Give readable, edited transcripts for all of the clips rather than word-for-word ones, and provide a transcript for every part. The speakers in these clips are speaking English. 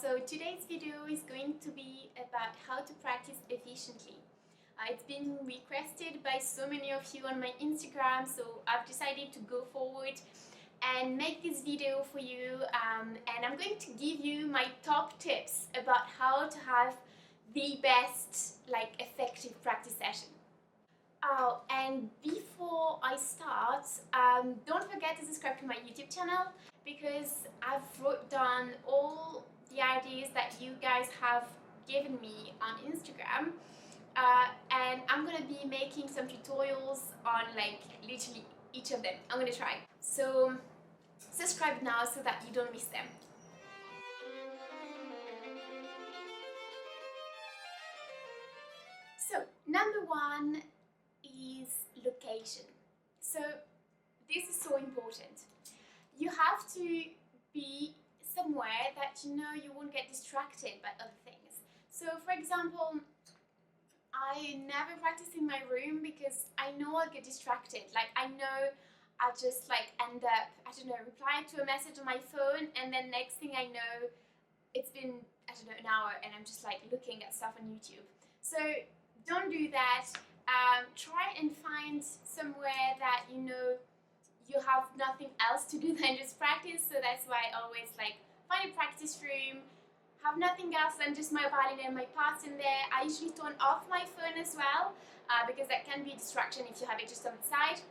So today's video is going to be about how to practice efficiently. It's been requested by so many of you on my Instagram, so I've decided to go forward and make this video for you, and I'm going to give you my top tips about how to have the best, effective practice session. Oh, and before I start, don't forget to subscribe to my YouTube channel because I've wrote down all the ideas that you guys have given me on Instagram, and I'm gonna be making some tutorials on literally each of them. I'm gonna try. So subscribe now so that you don't miss them. So number one is location. So this is so important. You have to be somewhere that you know you won't get distracted by other things. So for example, I never practice in my room because I know I'll get distracted. I know I'll just end up, I don't know, replying to a message on my phone, and then next thing I know, it's been, I don't know, an hour and I'm just looking at stuff on YouTube. So don't do that. Try and find somewhere that you know you have nothing else to do than just practice. So that's why I always find a practice room, have nothing else than just my violin and my parts in there. I usually turn off my phone as well because that can be a distraction if you have it just on the side.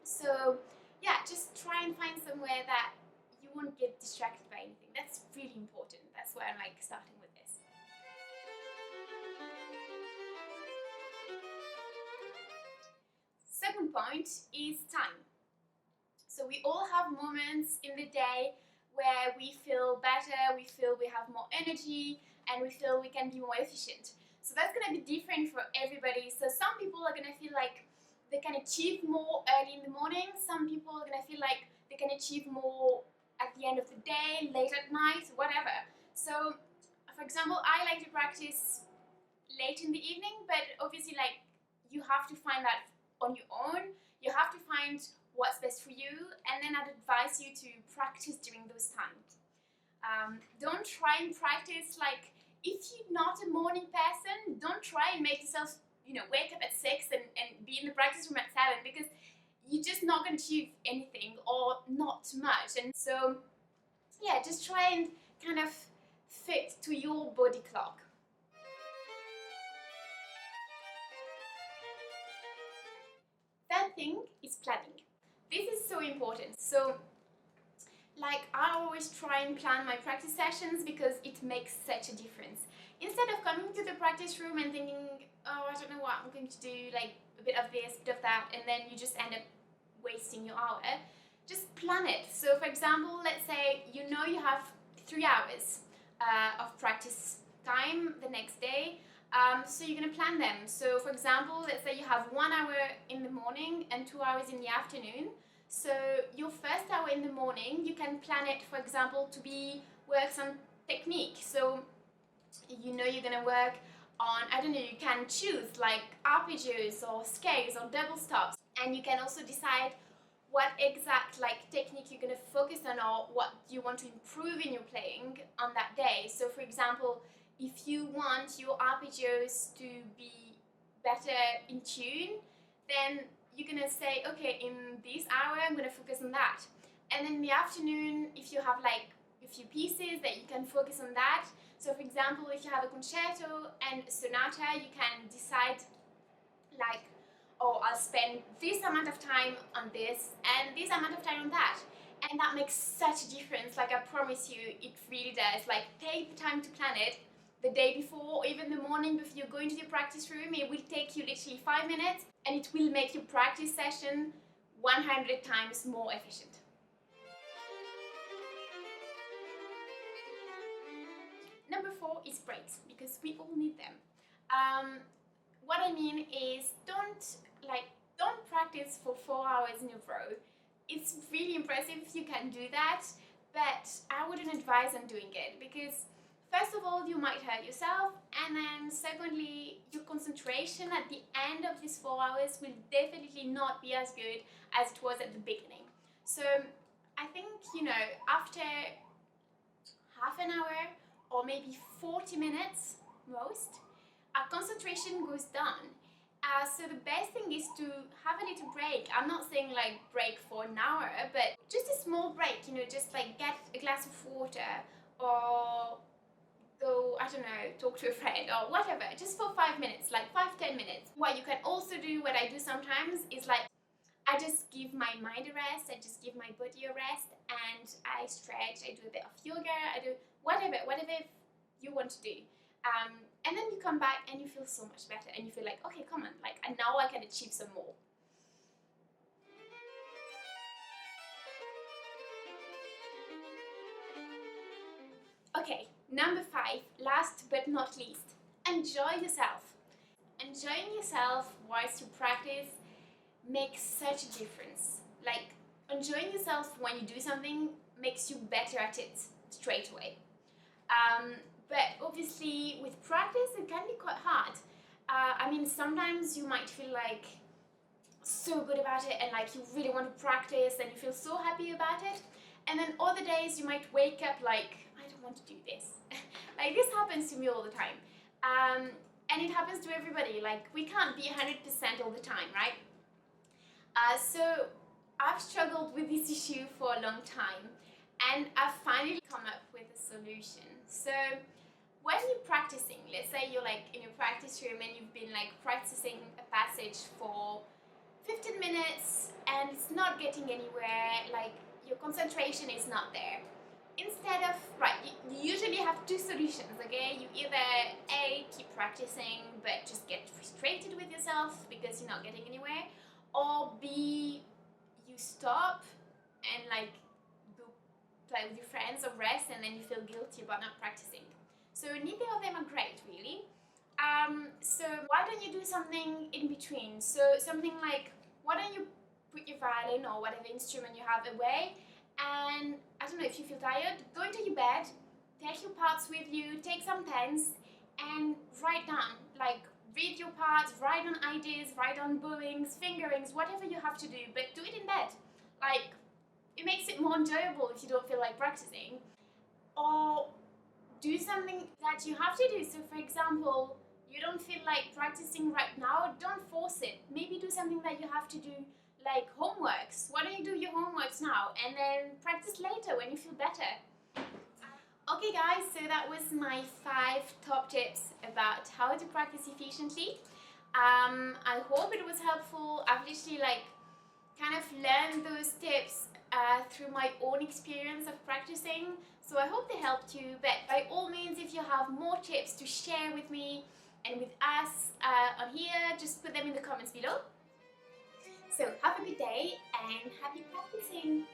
So yeah, just try and find somewhere that you won't get distracted by anything. That's really important. That's why I'm starting with this. Second point is time. So we all have moments in the day where we feel better, we feel we have more energy, and we feel we can be more efficient. So that's going to be different for everybody. So some people are going to feel like they can achieve more early in the morning. Some people are going to feel like they can achieve more at the end of the day, late at night, whatever. So for example, I like to practice late in the evening, but obviously you have to find that on your own. You have to find what's best for you, and then I'd advise you to practice during those times. Don't try and practice if you're not a morning person, don't try and make yourself wake up at 6 and be in the practice room at 7, because you're just not going to achieve anything or not much. And so yeah, just try and kind of fit to your body clock. Third thing is planning. This is so important. So I always try and plan my practice sessions because it makes such a difference. Instead of coming to the practice room and thinking, oh, I don't know what I'm going to do, a bit of this, a bit of that, and then you just end up wasting your hour, just plan it. So for example, let's say you know you have 3 hours of practice time the next day. So you're going to plan them. So for example, let's say you have 1 hour in the morning and 2 hours in the afternoon. So your first hour in the morning, you can plan it, for example, to be work some technique. So you know you're going to work on, I don't know, you can choose arpeggios or scales or double stops. And you can also decide what exact technique you're going to focus on or what you want to improve in your playing on that day. So for example, if you want your arpeggios to be better in tune, then you're going to say, okay, in this hour I'm going to focus on that. And then in the afternoon, if you have a few pieces that you can focus on that. So for example, if you have a concerto and a sonata, you can decide oh, I'll spend this amount of time on this and this amount of time on that. And that makes such a difference. I promise you, it really does. Take the time to plan it the day before or even the morning before you go into the practice room. It will take you literally 5 minutes and it will make your practice session 100 times more efficient. Number 4 is breaks, because we all need them. What I mean is don't practice for 4 hours in a row. It's really impressive if you can do that, but I wouldn't advise on doing it because first of all, you might hurt yourself, and then secondly, your concentration at the end of these 4 hours will definitely not be as good as it was at the beginning. So I think, after half an hour or maybe 40 minutes most, our concentration goes down. So the best thing is to have a little break. I'm not saying like break for an hour, but just a small break, you know, just like get a glass of water or go, I don't know, talk to a friend or whatever, just for 5 minutes, like 5-10 minutes. What you can also do, what I do sometimes, is like I just give my mind a rest, I just give my body a rest, and I stretch, I do a bit of yoga, I do whatever you want to do. And then you come back and you feel so much better and you feel like, okay, come on, like, and now I can achieve some more. Okay, number 5, last but not least, enjoy yourself. Enjoying yourself whilst you practice makes such a difference. Like, enjoying yourself when you do something makes you better at it straight away. But obviously, with practice, it can be quite hard. I mean, sometimes you might feel like so good about it and like you really want to practice and you feel so happy about it. And then other days you might wake up like, I don't want to do this. Like, this happens to me all the time. And it happens to everybody. Like, we can't be 100% all the time, right? So I've struggled with this issue for a long time and I've finally come up with a solution. So when you're practicing, let's say you're like in your practice room and you've been like practicing a passage for 15 minutes and it's not getting anywhere, like your concentration is not there. Instead of, right, you usually have two solutions, okay? You either A, keep practicing but just get frustrated with yourself because you're not getting anywhere, or B, you stop and like go play with your friends or rest and then you feel guilty about not practicing. So neither of them are great, really. So why don't you do something in between? So something like, why don't you put your violin or whatever instrument you have away, and I don't know, if you feel tired, go into your bed, take your parts with you, take some pens and write down, like read your parts, write on ideas, write on bowings, fingerings, whatever you have to do, but do it in bed. Like, it makes it more enjoyable if you don't feel like practicing. Or do something that you have to do. So for example, you don't feel like practicing right now, don't force it. Maybe do something that you have to do, like homeworks. Why don't you do your homeworks now and then practice later when you feel better? Okay guys, so that was my 5 top tips about how to practice efficiently. I hope it was helpful. I've literally like kind of learned those tips through my own experience of practicing, so I hope they helped you. But by all means, if you have more tips to share with me and with us on here, just put them in the comments below. So have a good day and happy practicing!